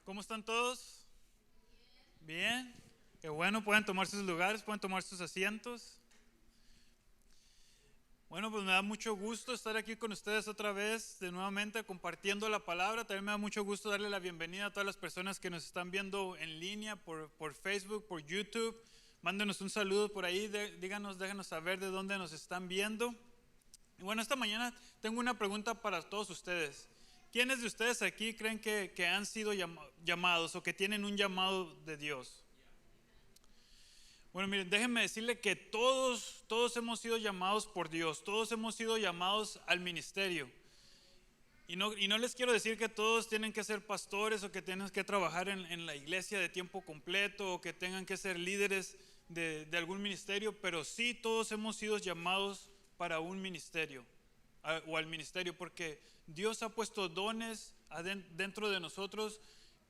¿Cómo están todos? Bien. Qué bueno, pueden tomar sus lugares, pueden tomar sus asientos. Bueno, pues me da mucho gusto estar aquí con ustedes otra vez, de nuevamente compartiendo la palabra. También me da mucho gusto darle la bienvenida a todas las personas que nos están viendo en línea, por Facebook, por YouTube. Mándenos un saludo por ahí, déjanos saber de dónde nos están viendo. Y bueno, esta mañana tengo una pregunta para todos ustedes. ¿Quiénes de ustedes aquí creen que han sido llamados o que tienen un llamado de Dios? Bueno, miren, déjenme decirle que todos hemos sido llamados por Dios, todos hemos sido llamados al ministerio. Y no les quiero decir que todos tienen que ser pastores o que tienen que trabajar en la iglesia de tiempo completo o que tengan que ser líderes de algún ministerio, pero sí todos hemos sido llamados para un ministerio o al ministerio, porque Dios ha puesto dones dentro de nosotros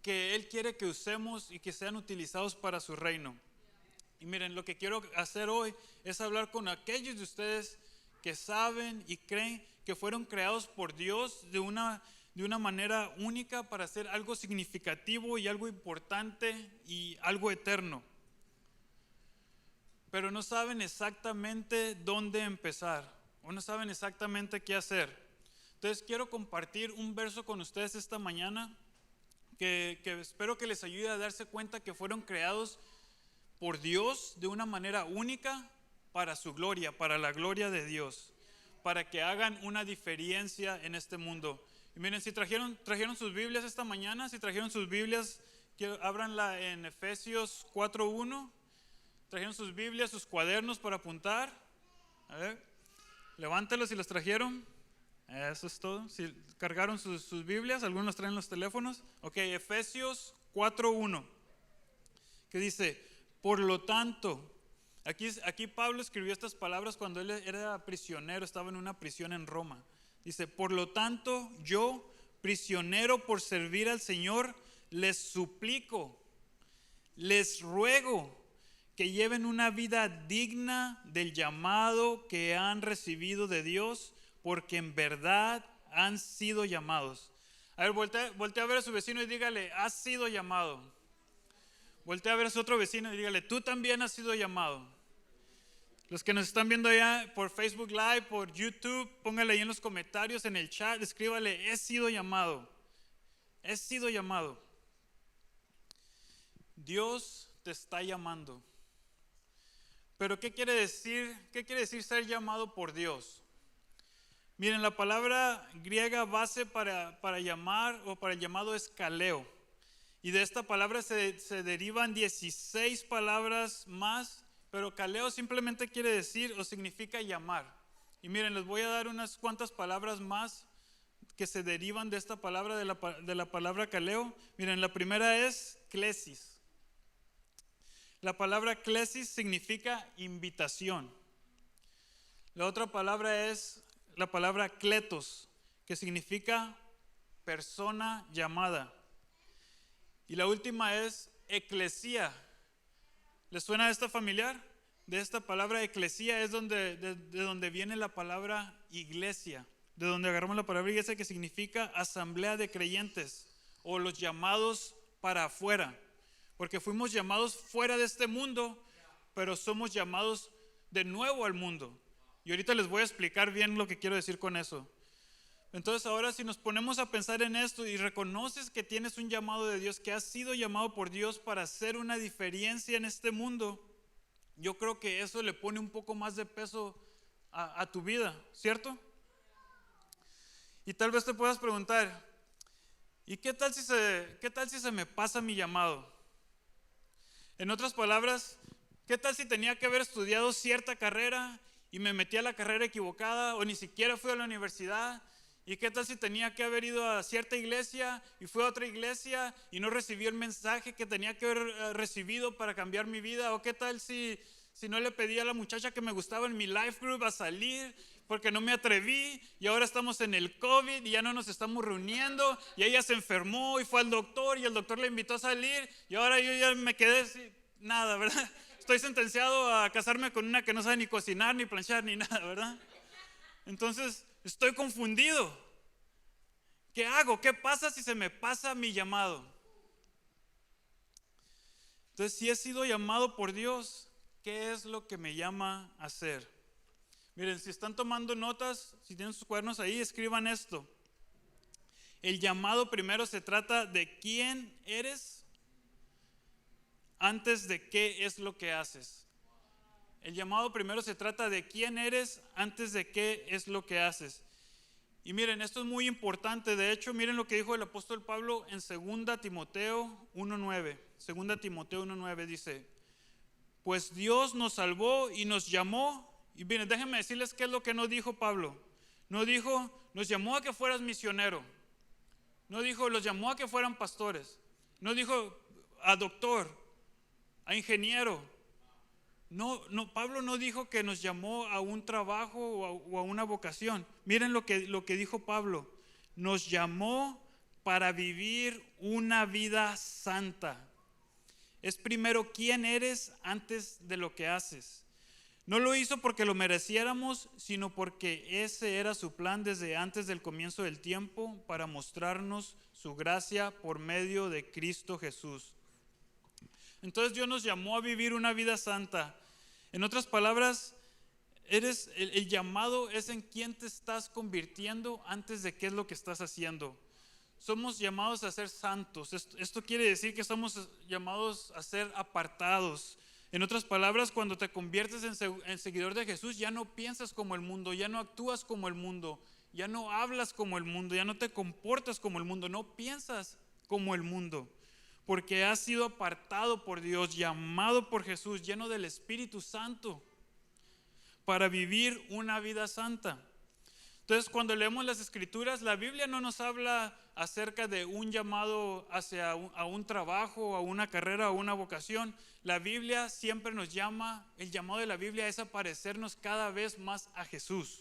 que Él quiere que usemos y que sean utilizados para su reino. Y miren, lo que quiero hacer hoy es hablar con aquellos de ustedes que saben y creen que fueron creados por Dios de una manera única para hacer algo significativo y algo importante y algo eterno. Pero no saben exactamente dónde empezar o no saben exactamente qué hacer. Entonces quiero compartir un verso con ustedes esta mañana que espero que les ayude a darse cuenta que fueron creados por Dios de una manera única para su gloria, para la gloria de Dios, para que hagan una diferencia en este mundo. Y miren, si trajeron sus Biblias esta mañana, si trajeron sus Biblias, ábranla en Efesios 4:1. Trajeron sus Biblias, sus cuadernos para apuntar. A ver, levántelos si los trajeron. Eso es todo. Si cargaron sus Biblias, algunos traen los teléfonos. Ok, Efesios 4:1, que dice: por lo tanto, aquí Pablo escribió estas palabras cuando él era prisionero, estaba en una prisión en Roma. Dice: por lo tanto, yo, prisionero por servir al Señor, les suplico, les ruego que lleven una vida digna del llamado que han recibido de Dios, porque en verdad han sido llamados. A ver, voltea a ver a su vecino y dígale: has sido llamado. Voltea a ver a su otro vecino y dígale: tú también has sido llamado. Los que nos están viendo allá por Facebook Live, por YouTube, póngale ahí en los comentarios, en el chat, escríbale: he sido llamado. He sido llamado. Dios te está llamando. Pero ¿qué quiere decir ser llamado por Dios? Miren, la palabra griega base para llamar o para el llamado es kaleo. Y de esta palabra se derivan 16 palabras más, pero kaleo simplemente quiere decir o significa llamar. Y miren, les voy a dar unas cuantas palabras más que se derivan de esta palabra, de la palabra kaleo. Miren, la primera es klesis. La palabra klesis significa invitación. La otra palabra es la palabra kletos, que significa persona llamada. Y la última es eclesía. ¿Les suena esta familiar? De esta palabra eclesía es de donde viene la palabra iglesia, de donde agarramos la palabra iglesia, que significa asamblea de creyentes o los llamados para afuera, porque fuimos llamados fuera de este mundo, pero somos llamados de nuevo al mundo. Y ahorita les voy a explicar bien lo que quiero decir con eso. Entonces ahora, si nos ponemos a pensar en esto y reconoces que tienes un llamado de Dios, que has sido llamado por Dios para hacer una diferencia en este mundo, yo creo que eso le pone un poco más de peso a tu vida, ¿cierto? Y tal vez te puedas preguntar: ¿y qué tal si se me pasa mi llamado? En otras palabras, ¿qué tal si tenía que haber estudiado cierta carrera y me metí a la carrera equivocada, o ni siquiera fui a la universidad? ¿Y qué tal si tenía que haber ido a cierta iglesia y fui a otra iglesia y no recibí el mensaje que tenía que haber recibido para cambiar mi vida? ¿O qué tal si no le pedí a la muchacha que me gustaba en mi life group a salir porque no me atreví, y ahora estamos en el COVID y ya no nos estamos reuniendo, y ella se enfermó y fue al doctor y el doctor le invitó a salir, y ahora yo ya me quedé sin nada, ¿verdad? Estoy sentenciado a casarme con una que no sabe ni cocinar, ni planchar, ni nada, ¿verdad? Entonces estoy confundido. ¿Qué hago? ¿Qué pasa si se me pasa mi llamado? Entonces, si he sido llamado por Dios, ¿qué es lo que me llama a hacer? Miren, si están tomando notas, si tienen sus cuadernos ahí, escriban esto. El llamado primero se trata de quién eres antes de qué es lo que haces. El llamado primero se trata de quién eres antes de qué es lo que haces. Y miren, esto es muy importante. De hecho, miren lo que dijo el apóstol Pablo en 2 Timoteo 1:9. 2 Timoteo 1:9 dice: pues Dios nos salvó y nos llamó. Y miren, déjenme decirles qué es lo que no dijo Pablo. No dijo, nos llamó a que fueras misionero. No dijo, los llamó a que fueran pastores. No dijo a doctor, a ingeniero. No, Pablo no dijo que nos llamó a un trabajo o a una vocación. Miren lo que dijo Pablo. Nos llamó para vivir una vida santa. Es primero quién eres antes de lo que haces. No lo hizo porque lo mereciéramos, sino porque ese era su plan desde antes del comienzo del tiempo, para mostrarnos su gracia por medio de Cristo Jesús. Entonces Dios nos llamó a vivir una vida santa. En otras palabras, el llamado es en quién te estás convirtiendo antes de qué es lo que estás haciendo. Somos llamados a ser santos. Esto quiere decir que somos llamados a ser apartados. En otras palabras, cuando te conviertes en seguidor de Jesús, ya no piensas como el mundo, ya no actúas como el mundo, ya no hablas como el mundo, ya no te comportas como el mundo, no piensas como el mundo, porque has sido apartado por Dios, llamado por Jesús, lleno del Espíritu Santo, para vivir una vida santa. Entonces, cuando leemos las Escrituras, la Biblia no nos habla acerca de un llamado a un trabajo, a una carrera, a una vocación. La Biblia siempre nos llama, el llamado de la Biblia es a parecernos cada vez más a Jesús.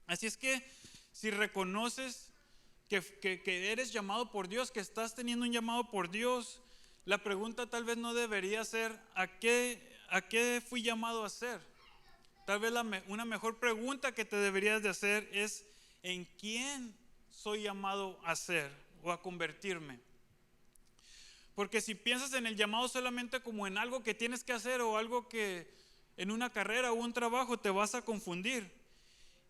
Así es que si reconoces que eres llamado por Dios, que estás teniendo un llamado por Dios, la pregunta tal vez no debería ser ¿a qué fui llamado a hacer? Tal vez una mejor pregunta que te deberías de hacer es ¿en quién soy llamado a ser o a convertirme? Porque si piensas en el llamado solamente como en algo que tienes que hacer o algo que en una carrera o un trabajo, te vas a confundir.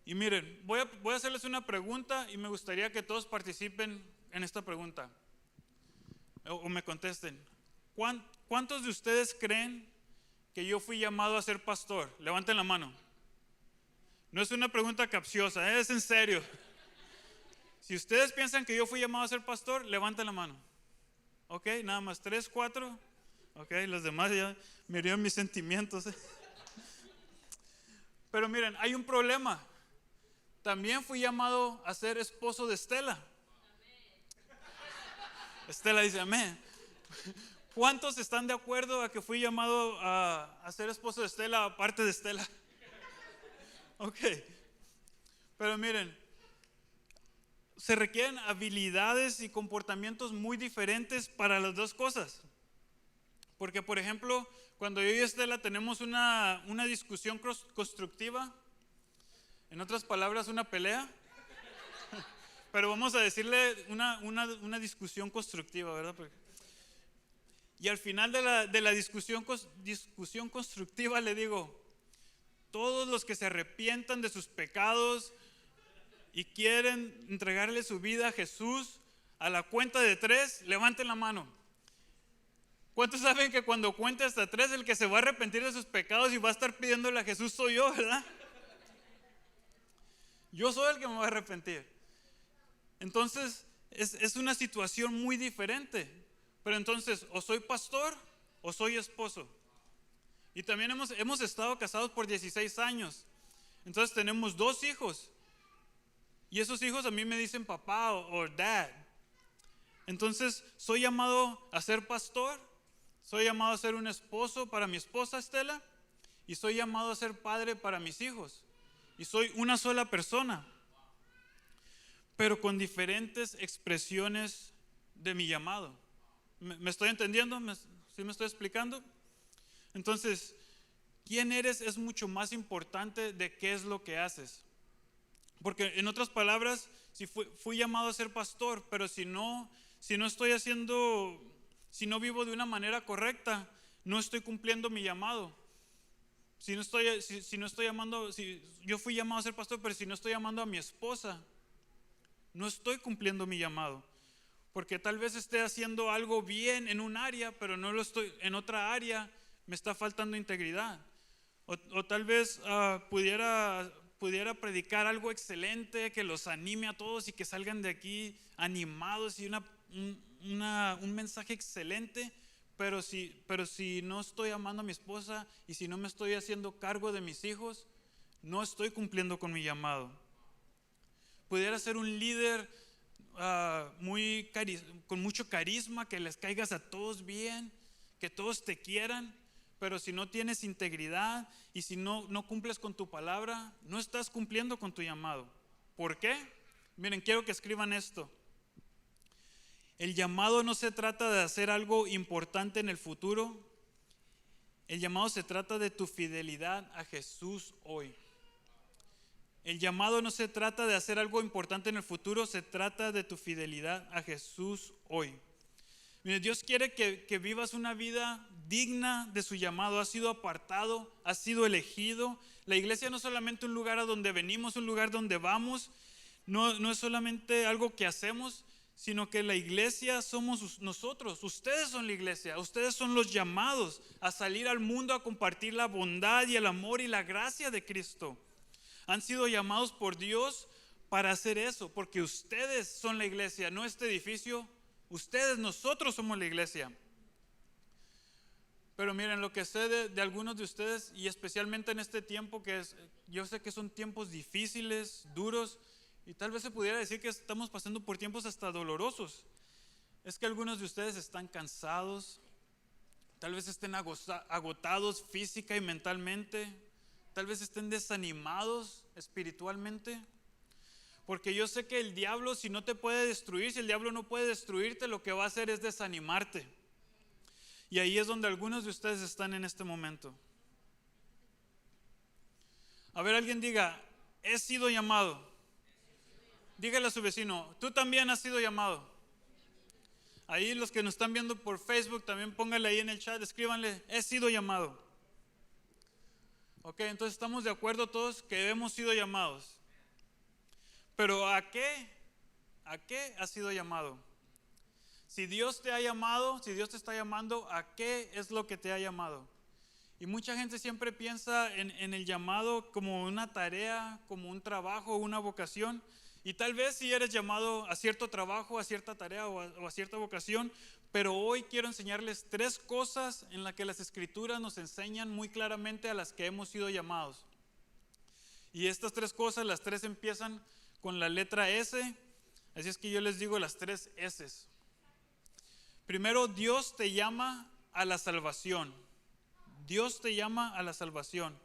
Y miren, voy a hacerles una pregunta y me gustaría que todos participen en esta pregunta o me contesten. ¿Cuántos de ustedes creen que yo fui llamado a ser pastor? Levanten la mano. No es una pregunta capciosa, es en serio. Si ustedes piensan que yo fui llamado a ser pastor, levanten la mano. Ok, nada más 3, 4. Ok, los demás ya me dieron mis sentimientos. Pero miren, hay un problema. También fui llamado a ser esposo de Estela. Estela dice amén. ¿Cuántos están de acuerdo a que fui llamado a ser esposo de Estela, aparte de Estela? Ok. Pero miren, se requieren habilidades y comportamientos muy diferentes para las dos cosas. Porque, por ejemplo, cuando yo y Estela tenemos una discusión constructiva, en otras palabras, una pelea, pero vamos a decirle una discusión constructiva, ¿verdad? Y al final de la discusión constructiva le digo, todos los que se arrepientan de sus pecados y quieren entregarle su vida a Jesús, a la cuenta de 3, levanten la mano. ¿Cuántos saben que cuando cuente hasta 3, el que se va a arrepentir de sus pecados y va a estar pidiéndole a Jesús soy yo, ¿verdad? Yo soy el que me va a arrepentir. Entonces, es una situación muy diferente. Pero entonces, o soy pastor o soy esposo. Y también hemos estado casados por 16 años. Entonces tenemos 2 hijos. Y esos hijos a mí me dicen papá o dad. Entonces, soy llamado a ser pastor, soy llamado a ser un esposo para mi esposa Estela, y soy llamado a ser padre para mis hijos. Y soy una sola persona, pero con diferentes expresiones de mi llamado. ¿Me estoy entendiendo? ¿Sí me estoy explicando? Entonces, quién eres es mucho más importante de qué es lo que haces. Porque en otras palabras, si fui llamado a ser pastor, pero si no estoy haciendo, si no vivo de una manera correcta, no estoy cumpliendo mi llamado. Si yo fui llamado a ser pastor, pero si no estoy amando a mi esposa, no estoy cumpliendo mi llamado. Porque tal vez esté haciendo algo bien en un área, pero no lo estoy en otra área, me está faltando integridad. O tal vez pudiera predicar algo excelente que los anime a todos y que salgan de aquí animados y un mensaje excelente, pero si no estoy amando a mi esposa y si no me estoy haciendo cargo de mis hijos, no estoy cumpliendo con mi llamado. Pudiera ser un líder con mucho carisma, que les caigas a todos bien, que todos te quieran, pero si no tienes integridad y si no cumples con tu palabra, no estás cumpliendo con tu llamado. ¿Por qué? Miren, quiero que escriban esto. El llamado no se trata de hacer algo importante en el futuro. El llamado se trata de tu fidelidad a Jesús hoy. El llamado no se trata de hacer algo importante en el futuro, se trata de tu fidelidad a Jesús hoy. Mire, Dios quiere que vivas una vida digna de su llamado. Has sido apartado, has sido elegido. La iglesia no es solamente un lugar a donde venimos, un lugar donde vamos. No es solamente algo que hacemos, sino que la iglesia somos nosotros. Ustedes son la iglesia, ustedes son los llamados a salir al mundo a compartir la bondad y el amor y la gracia de Cristo. Han sido llamados por Dios para hacer eso, porque ustedes son la iglesia, no este edificio. Nosotros somos la iglesia. Pero miren, lo que sé de algunos de ustedes, y especialmente en este tiempo yo sé que son tiempos difíciles, duros, y tal vez se pudiera decir que estamos pasando por tiempos hasta dolorosos. Es que algunos de ustedes están cansados, tal vez estén agotados física y mentalmente, tal vez estén desanimados espiritualmente. Porque yo sé que el diablo, si no te puede destruir, si el diablo no puede destruirte, lo que va a hacer es desanimarte. Y ahí es donde algunos de ustedes están en este momento. A ver, alguien diga, he sido llamado. Dígale a su vecino, tú también has sido llamado. Ahí los que nos están viendo por Facebook, también pónganle ahí en el chat, escríbanle, he sido llamado. Ok, entonces estamos de acuerdo todos que hemos sido llamados. Pero ¿a qué? ¿A qué has sido llamado? Si Dios te ha llamado, si Dios te está llamando, ¿a qué es lo que te ha llamado? Y mucha gente siempre piensa en el llamado como una tarea, como un trabajo, una vocación. Y tal vez si eres llamado a cierto trabajo, a cierta tarea o a cierta vocación, pero hoy quiero enseñarles 3 cosas en las que las Escrituras nos enseñan muy claramente a las que hemos sido llamados. Y estas 3 cosas, las 3 empiezan con la letra S, así es que yo les digo las 3 S's. Primero, Dios te llama a la salvación. Dios te llama a la salvación.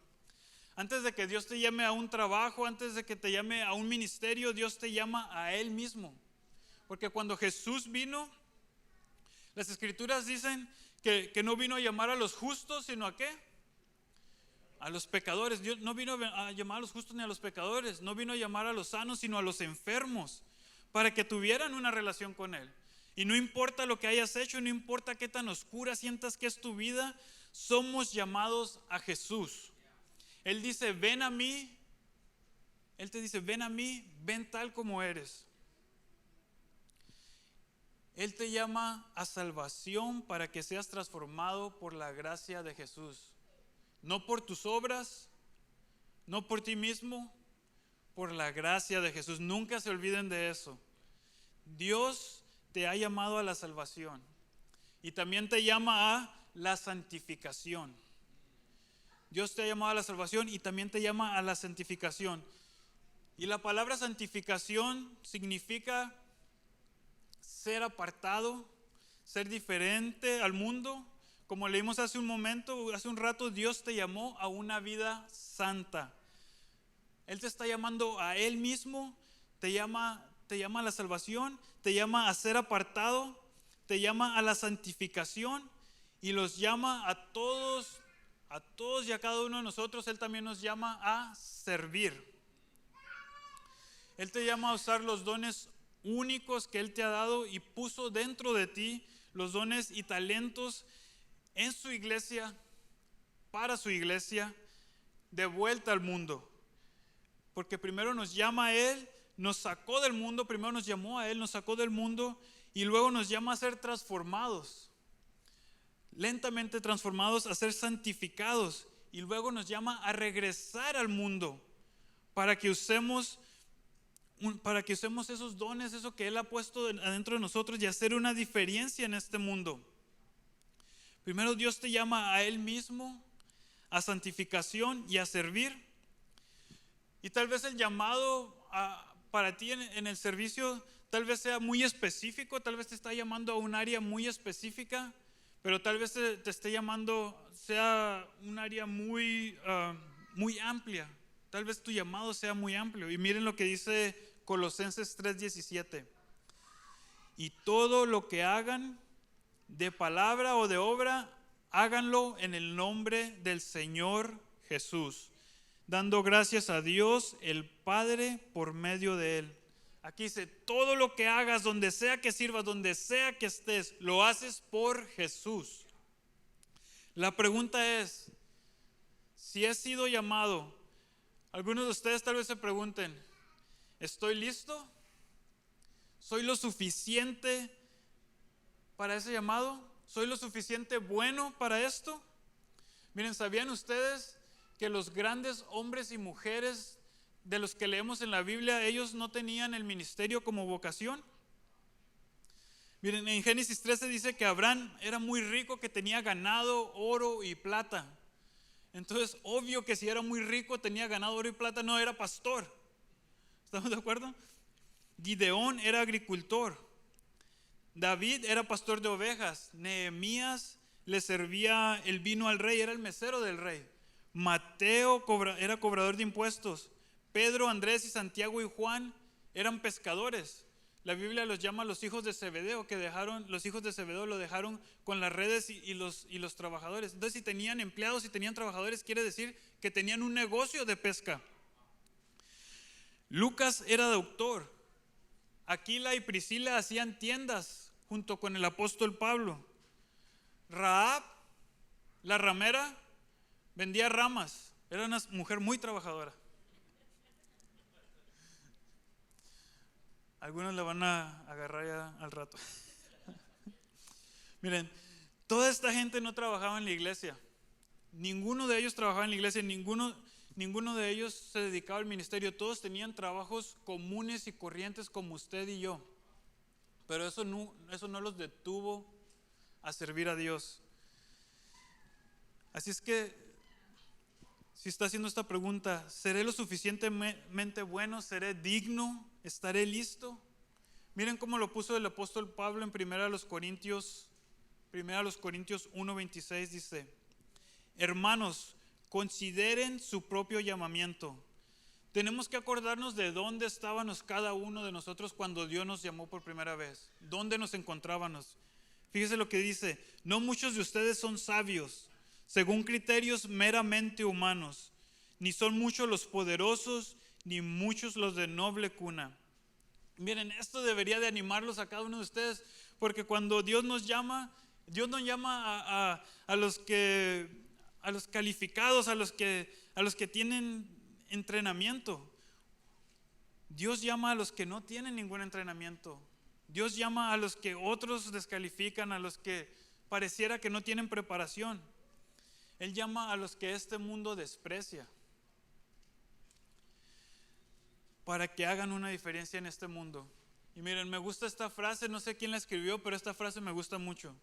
Antes de que Dios te llame a un trabajo, antes de que te llame a un ministerio, Dios te llama a Él mismo. Porque cuando Jesús vino, las Escrituras dicen que no vino a llamar a los justos, sino ¿a qué? A los pecadores. Dios no vino a llamar a los justos ni a los pecadores, no vino a llamar a los sanos, sino a los enfermos, para que tuvieran una relación con Él. Y no importa lo que hayas hecho, no importa qué tan oscura sientas que es tu vida, somos llamados a Jesús. Él dice, ven a mí. Él te dice, ven a mí, ven tal como eres. Él te llama a salvación para que seas transformado por la gracia de Jesús. No por tus obras, no por ti mismo, por la gracia de Jesús. Nunca se olviden de eso. Dios te ha llamado a la salvación y también te llama a la santificación. Dios te ha llamado a la salvación y también te llama a la santificación. Y la palabra santificación significa ser apartado, ser diferente al mundo. Como leímos hace un rato, Dios te llamó a una vida santa. Él te está llamando a Él mismo, te llama a la salvación, te llama a ser apartado, te llama a la santificación y los llama a todos y a cada uno de nosotros. Él también nos llama a servir. Él te llama a usar los dones únicos que Él te ha dado y puso dentro de ti, los dones y talentos en su iglesia, para su iglesia, de vuelta al mundo. Porque primero nos llama a Él, nos sacó del mundo, primero nos llamó a Él, nos sacó del mundo y luego nos llama a ser transformados, lentamente transformados, a ser santificados, y luego nos llama a regresar al mundo para que usemos esos dones, eso que Él ha puesto adentro de nosotros, y hacer una diferencia en este mundo. Primero Dios te llama a Él mismo, a santificación y a servir. Y tal vez el llamado para ti en el servicio tal vez sea muy específico, tal vez te está llamando a un área muy específica, pero tal vez te esté llamando, sea un área muy amplia. Tal vez tu llamado sea muy amplio. Y miren lo que dice Colosenses 3:17. Y todo lo que hagan, de palabra o de obra, háganlo en el nombre del Señor Jesús, dando gracias a Dios el Padre por medio de Él. Aquí dice, todo lo que hagas, donde sea que sirvas, donde sea que estés, lo haces por Jesús. La pregunta es, si he sido llamado, algunos de ustedes tal vez se pregunten, ¿estoy listo? ¿Soy lo suficiente para ese llamado? ¿Soy lo suficiente bueno para esto? Miren, ¿sabían ustedes que los grandes hombres y mujeres de los que leemos en la Biblia, ellos no tenían el ministerio como vocación? Miren, en Génesis 13 dice que Abraham era muy rico, que tenía ganado, oro y plata. Entonces, obvio que si era muy rico, tenía ganado, oro y plata, no era pastor. ¿Estamos de acuerdo? Gideón era agricultor. David era pastor de ovejas. Nehemías le servía el vino al rey, era el mesero del rey. Mateo era cobrador de impuestos. Pedro, Andrés y Santiago y Juan eran pescadores. La Biblia los llama los hijos de Zebedeo, los hijos de Zebedeo lo dejaron con las redes y los trabajadores. Entonces, si tenían empleados, si tenían trabajadores, quiere decir que tenían un negocio de pesca. Lucas era doctor. Aquila y Priscila hacían tiendas junto con el apóstol Pablo. Rahab, la ramera, vendía ramas. Era una mujer muy trabajadora. Algunos la van a agarrar ya al rato. Miren, toda esta gente no trabajaba en la iglesia. Ninguno de ellos trabajaba en la iglesia, ninguno de ellos se dedicaba al ministerio. Todos tenían trabajos comunes y corrientes como usted y yo. Pero eso no los detuvo a servir a Dios. Así es que, si está haciendo esta pregunta, ¿seré lo suficientemente bueno? ¿Seré digno? ¿Estaré listo? Miren cómo lo puso el apóstol Pablo en 1 Corintios 1:26, dice: hermanos, consideren su propio llamamiento. Tenemos que acordarnos de dónde estábamos cada uno de nosotros cuando Dios nos llamó por primera vez. ¿Dónde nos encontrábamos? Fíjese lo que dice: no muchos de ustedes son sabios, según criterios meramente humanos, ni son muchos los poderosos, ni muchos los de noble cuna. Miren, esto debería de animarlos a cada uno de ustedes, porque cuando Dios nos llama, Dios no llama a los calificados, a los que tienen entrenamiento. Dios llama a los que no tienen ningún entrenamiento. Dios llama a los que otros descalifican, a los que pareciera que no tienen preparación. Él llama a los que este mundo desprecia, para que hagan una diferencia en este mundo. Y miren, me gusta esta frase, no sé quién la escribió, pero esta frase me gusta mucho.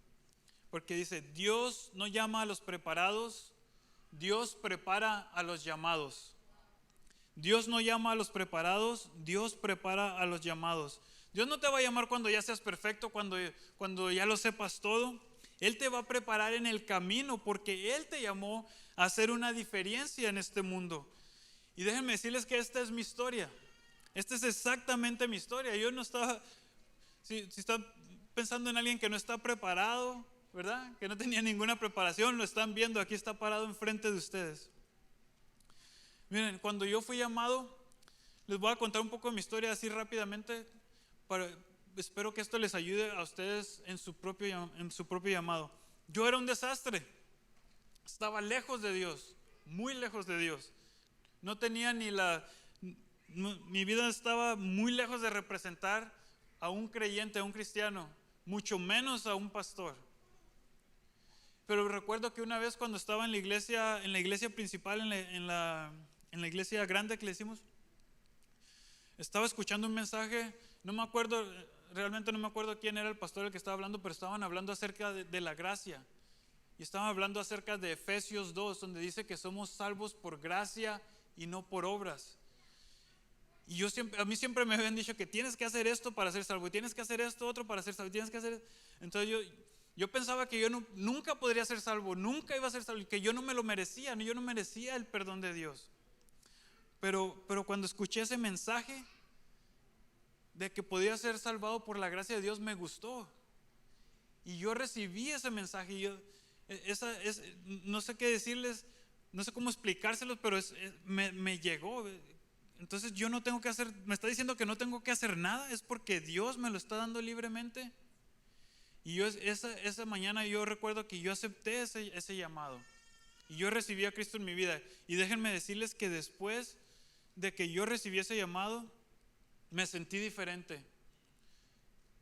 Porque dice: Dios no llama a los preparados, Dios prepara a los llamados. Dios no llama a los preparados, Dios prepara a los llamados. Dios no te va a llamar cuando ya seas perfecto, cuando ya lo sepas todo. Él te va a preparar en el camino, porque Él te llamó a hacer una diferencia en este mundo. Y déjenme decirles que esta es mi historia. Esta es exactamente mi historia. Yo no estaba, si están pensando en alguien que no está preparado, ¿verdad? Que no tenía ninguna preparación, lo están viendo, aquí está parado enfrente de ustedes. Miren, cuando yo fui llamado, les voy a contar un poco de mi historia así rápidamente, espero que esto les ayude a ustedes en su propio llamado. Yo era un desastre. Estaba lejos de Dios, muy lejos de Dios. No tenía mi vida estaba muy lejos de representar a un creyente, a un cristiano, mucho menos a un pastor. Pero recuerdo que una vez cuando estaba en la iglesia principal, en la iglesia grande que le hicimos, estaba escuchando un mensaje, realmente no me acuerdo quién era el pastor el que estaba hablando, pero estaban hablando acerca de la gracia. Y estaban hablando acerca de Efesios 2, donde dice que somos salvos por gracia y no por obras. Y a mí siempre me habían dicho que tienes que hacer esto para ser salvo, y tienes que hacer esto otro para ser salvo, tienes que hacer. Entonces yo pensaba que yo nunca podría ser salvo, nunca iba a ser salvo, que yo no me lo merecía, yo no merecía el perdón de Dios. Pero cuando escuché ese mensaje de que podía ser salvado por la gracia de Dios, me gustó. Y yo recibí ese mensaje y no sé qué decirles, no sé cómo explicárselos, pero me llegó. Entonces yo no tengo que hacer, me está diciendo que no tengo que hacer nada, es porque Dios me lo está dando libremente. Y esa mañana yo recuerdo que yo acepté ese llamado y yo recibí a Cristo en mi vida. Y déjenme decirles que después de que yo recibí ese llamado, me sentí diferente.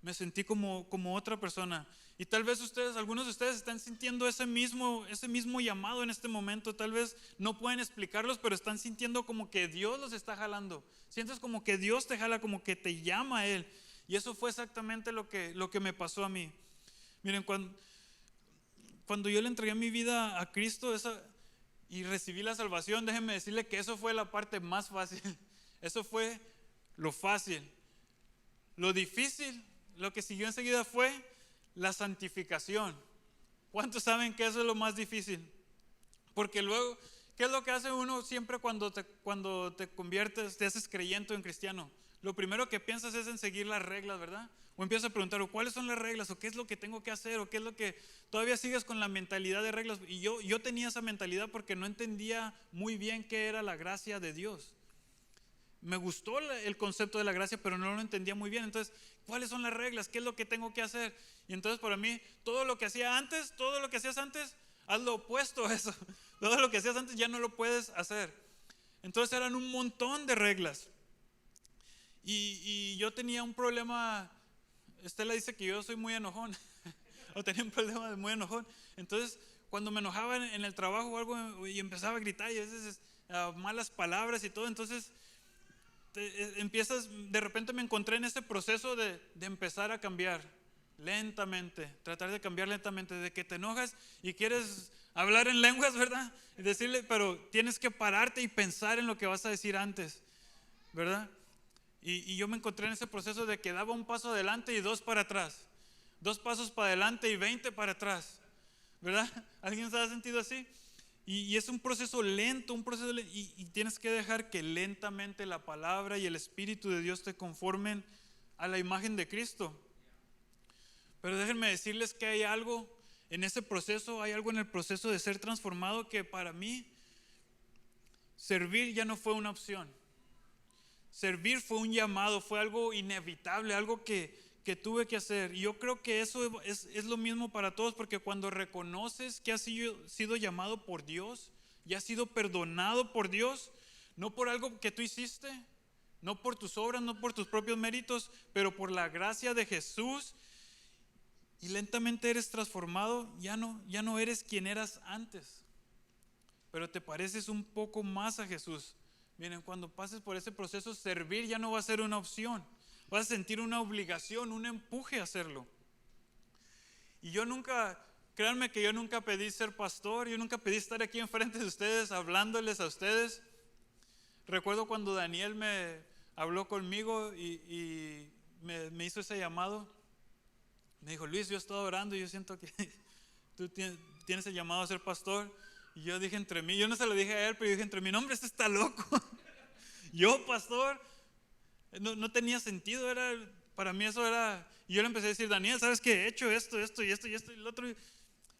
Me sentí como otra persona. Y tal vez algunos de ustedes están sintiendo ese mismo llamado en este momento. Tal vez no pueden explicarlos, pero están sintiendo como que Dios los está jalando. Sientes como que Dios te jala, como que te llama a Él. Y eso fue exactamente lo que me pasó a mí. Miren, cuando yo le entregué mi vida a Cristo y recibí la salvación, déjenme decirle que eso fue la parte más fácil. Eso fue lo fácil. Lo difícil, lo que siguió enseguida fue la santificación. ¿Cuántos saben que eso es lo más difícil? Porque luego, ¿qué es lo que hace uno siempre cuando te conviertes, te haces creyente en cristiano? Lo primero que piensas es en seguir las reglas, ¿verdad? O empiezas a preguntar, ¿cuáles son las reglas? ¿O qué es lo que tengo que hacer? ¿O qué es lo que todavía sigues con la mentalidad de reglas? Y yo tenía esa mentalidad porque no entendía muy bien qué era la gracia de Dios. Me gustó el concepto de la gracia, pero no lo entendía muy bien. Entonces, ¿cuáles son las reglas? ¿Qué es lo que tengo que hacer? Y entonces para mí, todo lo que hacías antes, haz lo opuesto a eso. Todo lo que hacías antes ya no lo puedes hacer. Entonces eran un montón de reglas. Y yo tenía un problema. Estela dice que yo soy muy enojón. O tenía un problema de muy enojón. Entonces, cuando me enojaba en el trabajo o algo y empezaba a gritar y a veces malas palabras y todo, entonces de repente me encontré en ese proceso de empezar a cambiar lentamente, tratar de cambiar lentamente, de que te enojas y quieres hablar en lenguas, ¿verdad? Y decirle, pero tienes que pararte y pensar en lo que vas a decir antes, ¿verdad? Y yo me encontré en ese proceso de que daba un paso adelante y 2 para atrás, 2 pasos para adelante y 20 para atrás, ¿verdad? ¿Alguien se ha sentido así? Y es un proceso lento, y tienes que dejar que lentamente la palabra y el Espíritu de Dios te conformen a la imagen de Cristo. Pero déjenme decirles que hay algo en ese proceso, hay algo en el proceso de ser transformado que para mí servir ya no fue una opción. Servir fue un llamado, fue algo inevitable, algo que tuve que hacer. Y yo creo que eso es lo mismo para todos, porque cuando reconoces que has sido llamado por Dios y has sido perdonado por Dios, no por algo que tú hiciste, no por tus obras, no por tus propios méritos, pero por la gracia de Jesús, y lentamente eres transformado, ya no eres quien eras antes, pero te pareces un poco más a Jesús. Miren, cuando pases por ese proceso, servir ya no va a ser una opción. Vas a sentir una obligación, un empuje a hacerlo. Y créanme que yo nunca pedí ser pastor, yo nunca pedí estar aquí enfrente de ustedes, hablándoles a ustedes. Recuerdo cuando Daniel me habló conmigo y me hizo ese llamado. Me dijo, Luis, yo he estado orando y yo siento que tú tienes el llamado a ser pastor. Y yo dije entre mí, yo no se lo dije a él, pero yo dije entre mí, no, hombre, este está loco. Yo, pastor, no tenía sentido, para mí eso era. Y yo le empecé a decir, Daniel, ¿sabes qué? He hecho esto y el otro.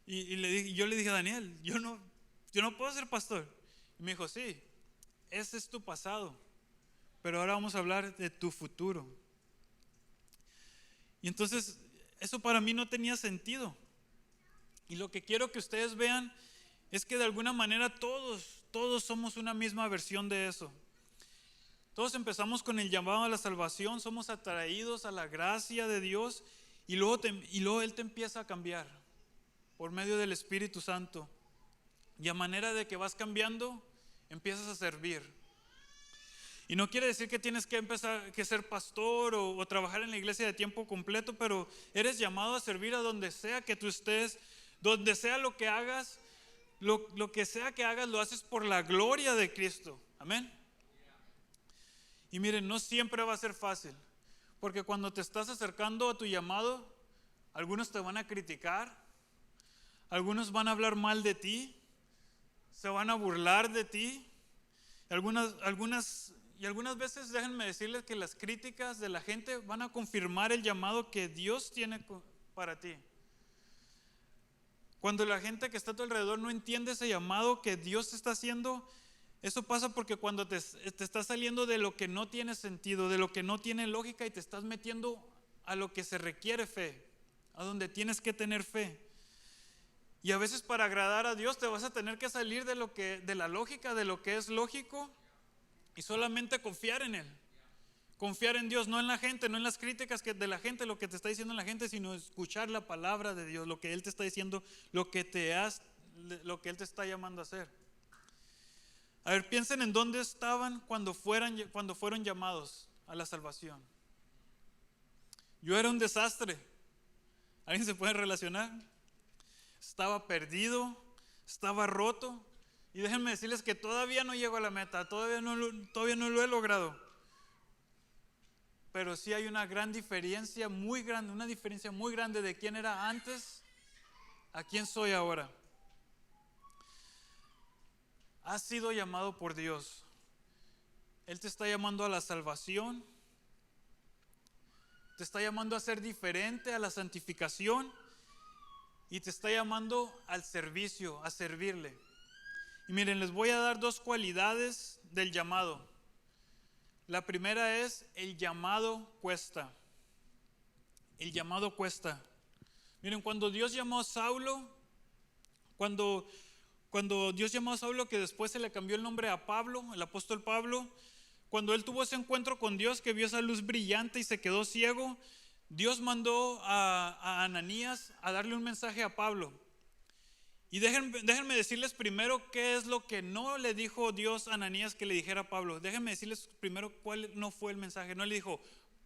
Y yo le dije a Daniel, yo no puedo ser pastor. Y me dijo, sí, ese es tu pasado, pero ahora vamos a hablar de tu futuro. Y entonces eso para mí no tenía sentido. Y lo que quiero que ustedes vean es que de alguna manera todos somos una misma versión de eso. Todos empezamos con el llamado a la salvación, somos atraídos a la gracia de Dios y luego Él te empieza a cambiar por medio del Espíritu Santo. Y a manera de que vas cambiando, empiezas a servir. Y no quiere decir que tienes que empezar que ser pastor o trabajar en la iglesia de tiempo completo, pero eres llamado a servir a donde sea que tú estés, donde sea lo que hagas, lo que sea que hagas lo haces por la gloria de Cristo. Amén. Y miren, no siempre va a ser fácil, porque cuando te estás acercando a tu llamado, algunos te van a criticar, algunos van a hablar mal de ti, se van a burlar de ti. Algunas veces déjenme decirles que las críticas de la gente van a confirmar el llamado que Dios tiene para ti. Cuando la gente que está a tu alrededor no entiende ese llamado que Dios está haciendo, eso pasa porque cuando te estás saliendo de lo que no tiene sentido, de lo que no tiene lógica y te estás metiendo a lo que se requiere fe, a donde tienes que tener fe. Y a veces para agradar a Dios te vas a tener que salir de la lógica, de lo que es lógico y solamente confiar en Él. Confiar en Dios, no en la gente, no en las críticas de la gente, lo que te está diciendo la gente, sino escuchar la palabra de Dios, lo que Él te está diciendo, lo que Él te está llamando a hacer. A ver, piensen en dónde estaban cuando fueron llamados a la salvación. Yo era un desastre. ¿Alguien se puede relacionar? Estaba perdido, estaba roto. Y déjenme decirles que todavía no llego a la meta, todavía no lo he logrado. Pero sí hay una gran diferencia, una diferencia muy grande de quién era antes a quién soy ahora. Has sido llamado por Dios. Él te está llamando a la salvación. Te está llamando a ser diferente, a la santificación. Y te está llamando al servicio, a servirle. Y miren, les voy a dar 2 cualidades del llamado. La primera es: el llamado cuesta. El llamado cuesta. Miren, cuando Dios llamó a Saulo, cuando Dios llamó a Saulo, que después se le cambió el nombre a Pablo, el apóstol Pablo, cuando él tuvo ese encuentro con Dios, que vio esa luz brillante y se quedó ciego, Dios mandó a Ananías a darle un mensaje a Pablo. Y déjenme decirles primero qué es lo que no le dijo Dios a Ananías que le dijera a Pablo. Déjenme decirles primero cuál no fue el mensaje. No le dijo: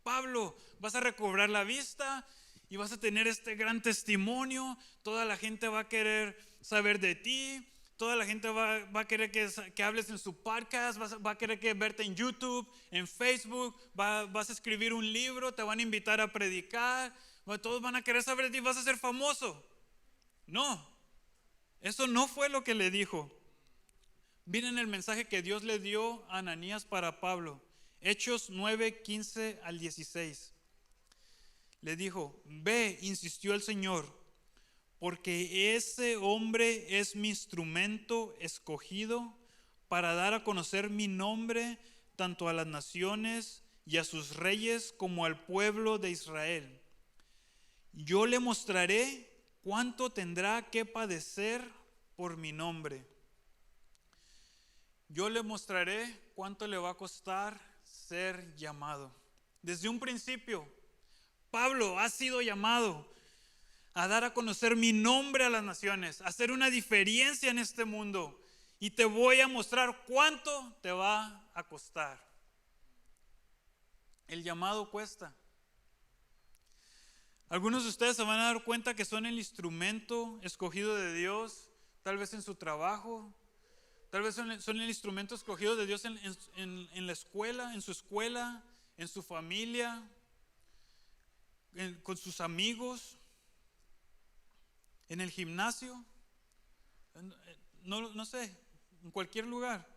Pablo, vas a recobrar la vista y vas a tener este gran testimonio. Toda la gente va a querer saber de ti. Toda la gente va a querer que hables en su podcast. Va a querer verte en YouTube, en Facebook. Vas a escribir un libro, te van a invitar a predicar. Todos van a querer saber de ti, vas a ser famoso. No. Eso no fue lo que le dijo. Miren el mensaje que Dios le dio a Ananías para Pablo. Hechos 9, 15 al 16. Le dijo: ve, insistió el Señor, porque ese hombre es mi instrumento escogido para dar a conocer mi nombre tanto a las naciones y a sus reyes como al pueblo de Israel. Yo le mostraré cuánto tendrá que padecer por mi nombre. Yo le mostraré cuánto le va a costar ser llamado. Desde un principio, Pablo ha sido llamado a dar a conocer mi nombre a las naciones, a hacer una diferencia en este mundo. Y te voy a mostrar cuánto te va a costar. El llamado cuesta. Algunos de ustedes se van a dar cuenta que son el instrumento escogido de Dios, tal vez en su trabajo, tal vez son el instrumento escogido de Dios en la escuela, en su familia, con sus amigos, en el gimnasio, no sé, en cualquier lugar.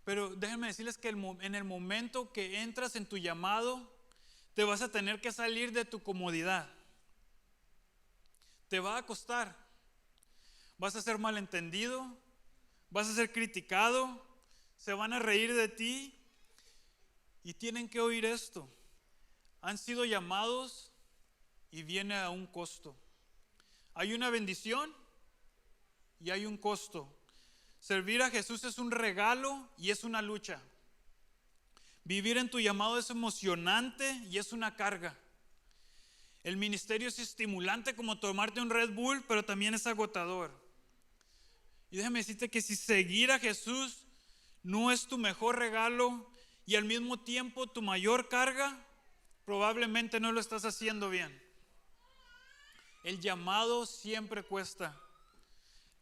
Pero déjenme decirles que en el momento que entras en tu llamado, te vas a tener que salir de tu comodidad. Te va a costar. Vas a ser malentendido, vas a ser criticado, se van a reír de ti y tienen que oír esto. Han sido llamados y viene a un costo. Hay una bendición y hay un costo. Servir a Jesús es un regalo y es una lucha. Vivir en tu llamado es emocionante y es una carga. El ministerio es estimulante como tomarte un Red Bull, pero también es agotador. Y déjame decirte que si seguir a Jesús no es tu mejor regalo y al mismo tiempo tu mayor carga, probablemente no lo estás haciendo bien. El llamado siempre cuesta.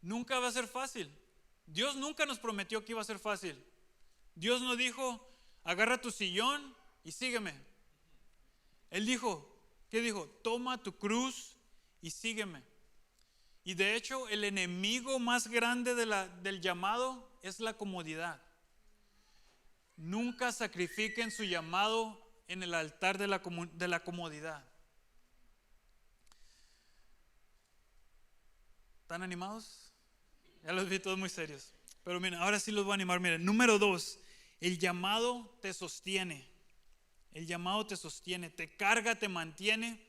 Nunca va a ser fácil. Dios nunca nos prometió que iba a ser fácil. Dios no dijo, agarra tu sillón y sígueme. Él dijo, ¿qué dijo? Toma tu cruz y sígueme. Y de hecho, el enemigo más grande del llamado es la comodidad. Nunca sacrifiquen su llamado en el altar de la comodidad. ¿Están animados? Ya los vi todos muy serios. Pero miren, ahora sí los voy a animar. Miren, número 2, el llamado te sostiene. El llamado te sostiene, te carga, te mantiene.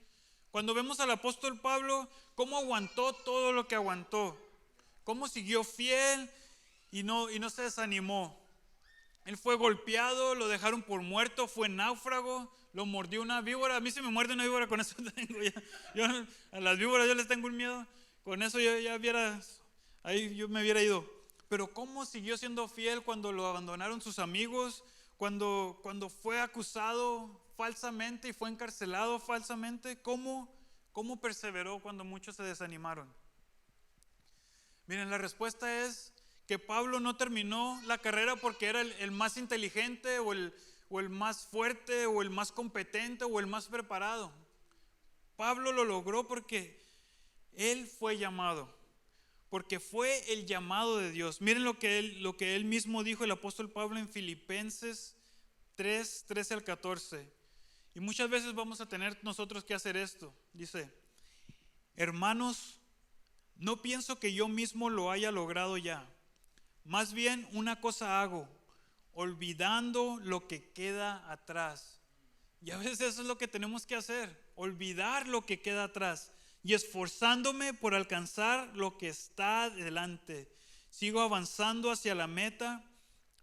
Cuando vemos al apóstol Pablo, cómo aguantó todo lo que aguantó, cómo siguió fiel y no se desanimó. Él fue golpeado, lo dejaron por muerto, fue náufrago, lo mordió una víbora. A mí se me muerde una víbora, con eso tengo ya. A las víboras yo les tengo un miedo. Con eso ahí yo me hubiera ido. Pero cómo siguió siendo fiel cuando lo abandonaron sus amigos, cuando fue acusado falsamente y fue encarcelado falsamente. ¿Cómo perseveró cuando muchos se desanimaron? Miren, la respuesta es que Pablo no terminó la carrera porque era el más inteligente o el más fuerte o el más competente o el más preparado. Pablo lo logró porque él fue llamado, porque fue el llamado de Dios. Miren lo que él mismo dijo, el apóstol Pablo, en Filipenses 3, 13 al 14. Y muchas veces vamos a tener nosotros que hacer esto. Dice, hermanos, no pienso que yo mismo lo haya logrado ya. Más bien una cosa hago, olvidando lo que queda atrás. Y a veces eso es lo que tenemos que hacer, olvidar lo que queda atrás y esforzándome por alcanzar lo que está delante. Sigo avanzando hacia la meta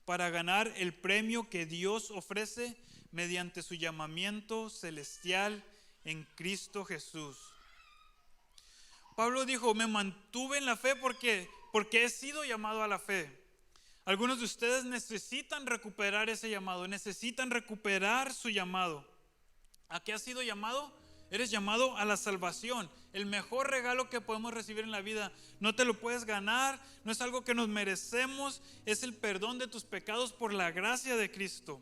para ganar el premio que Dios ofrece mediante su llamamiento celestial en Cristo Jesús. Pablo dijo, me mantuve en la fe porque he sido llamado a la fe. Algunos de ustedes necesitan recuperar ese llamado, necesitan recuperar su llamado. ¿A qué has sido llamado? Eres llamado a la salvación, el mejor regalo que podemos recibir en la vida. No te lo puedes ganar, no es algo que nos merecemos, es el perdón de tus pecados por la gracia de Cristo.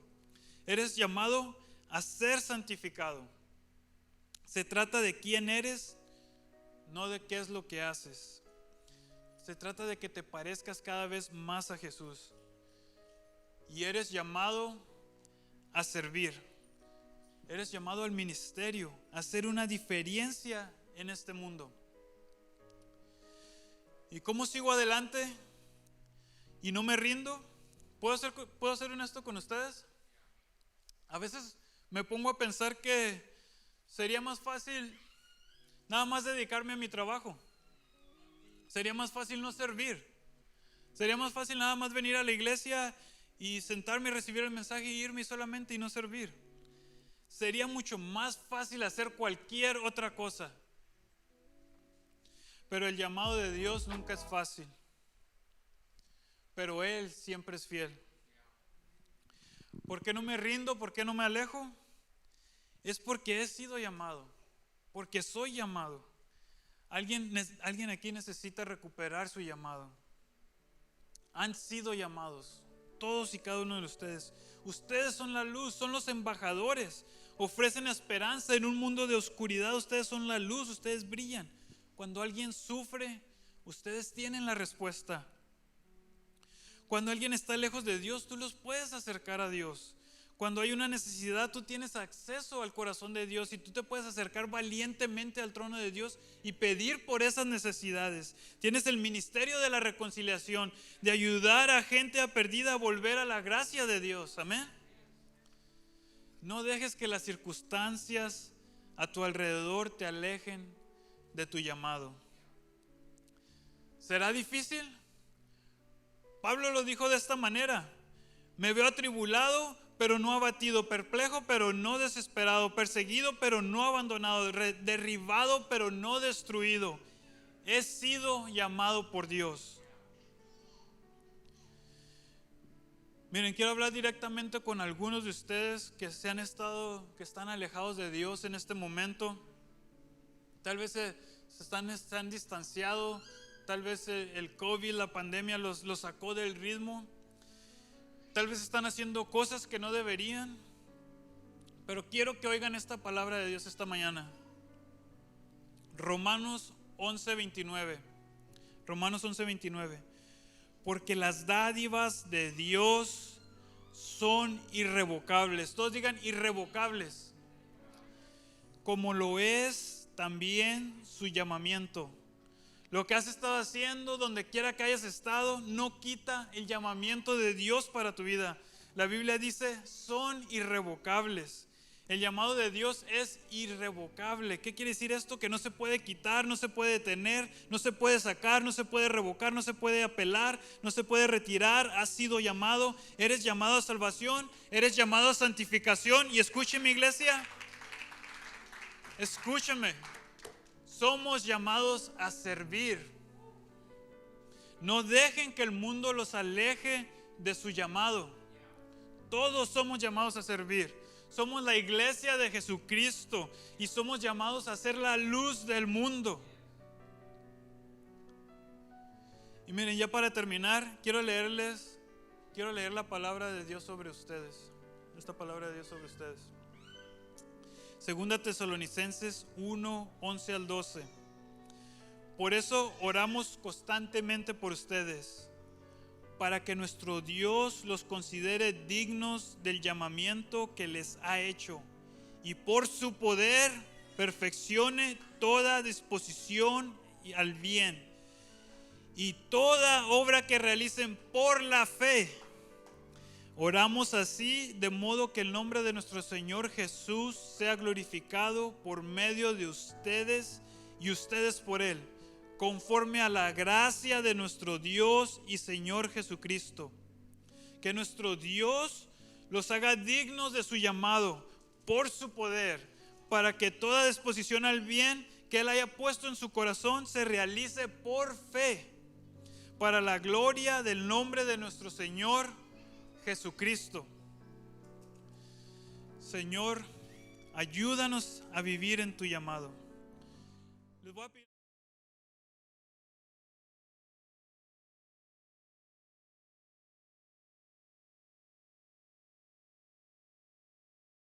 Eres llamado a ser santificado. Se trata de quién eres, no de qué es lo que haces. Se trata de que te parezcas cada vez más a Jesús. Y eres llamado a servir. Eres llamado al ministerio, a hacer una diferencia en este mundo. ¿Y cómo sigo adelante y no me rindo? ¿Puedo ser honesto con ustedes? A veces me pongo a pensar que sería más fácil nada más dedicarme a mi trabajo. Sería más fácil no servir. Sería más fácil nada más venir a la iglesia y sentarme y recibir el mensaje y irme solamente y no servir. Sería mucho más fácil hacer cualquier otra cosa. Pero el llamado de Dios nunca es fácil. Pero Él siempre es fiel. ¿Por qué no me rindo? ¿Por qué no me alejo? Es porque he sido llamado. Porque soy llamado. Alguien aquí necesita recuperar su llamado. Han sido llamados. Todos y cada uno de ustedes. Ustedes son la luz, son los embajadores. Ofrecen esperanza en un mundo de oscuridad. Ustedes son la luz, ustedes brillan. Cuando alguien sufre, ustedes tienen la respuesta. Cuando alguien está lejos de Dios, tú los puedes acercar a Dios. Cuando hay una necesidad, tú tienes acceso al corazón de Dios y tú te puedes acercar valientemente al trono de Dios y pedir por esas necesidades. Tienes el ministerio de la reconciliación, de ayudar a gente perdida a volver a la gracia de Dios. Amén. No dejes que las circunstancias a tu alrededor te alejen de tu llamado. ¿Será difícil? Pablo lo dijo de esta manera: me veo atribulado, pero no abatido, perplejo, pero no desesperado, perseguido, pero no abandonado, derribado, pero no destruido. He sido llamado por Dios. Miren, quiero hablar directamente con algunos de ustedes que están alejados de Dios en este momento. Tal vez se han distanciado, tal vez el COVID, la pandemia los sacó del ritmo. Tal vez están haciendo cosas que no deberían. Pero quiero que oigan esta palabra de Dios esta mañana. Romanos 11:29. Romanos 11:29. Porque las dádivas de Dios son irrevocables. Todos digan irrevocables. Como lo es también su llamamiento. Lo que has estado haciendo, donde quiera que hayas estado, no quita el llamamiento de Dios para tu vida. La Biblia dice, son irrevocables. El llamado de Dios es irrevocable. ¿Qué quiere decir esto? Que no se puede quitar, no se puede detener, no se puede sacar, no se puede revocar, no se puede apelar, no se puede retirar. Has sido llamado, eres llamado a salvación, eres llamado a santificación. Y escúcheme, iglesia, escúchame. Somos llamados a servir. No dejen que el mundo los aleje de su llamado. Todos somos llamados a servir. Somos la iglesia de Jesucristo y somos llamados a ser la luz del mundo. Y miren, ya para terminar, quiero leer la palabra de Dios sobre ustedes. Esta palabra de Dios sobre ustedes. Segunda Tesalonicenses 1, 11 al 12. Por eso oramos constantemente por ustedes, para que nuestro Dios los considere dignos del llamamiento que les ha hecho, y por su poder perfeccione toda disposición al bien, y toda obra que realicen por la fe. Oramos así, de modo que el nombre de nuestro Señor Jesús sea glorificado por medio de ustedes y ustedes por Él, conforme a la gracia de nuestro Dios y Señor Jesucristo. Que nuestro Dios los haga dignos de su llamado por su poder, para que toda disposición al bien que Él haya puesto en su corazón se realice por fe, para la gloria del nombre de nuestro Señor Jesucristo. Señor, ayúdanos a vivir en tu llamado. Les voy a pedir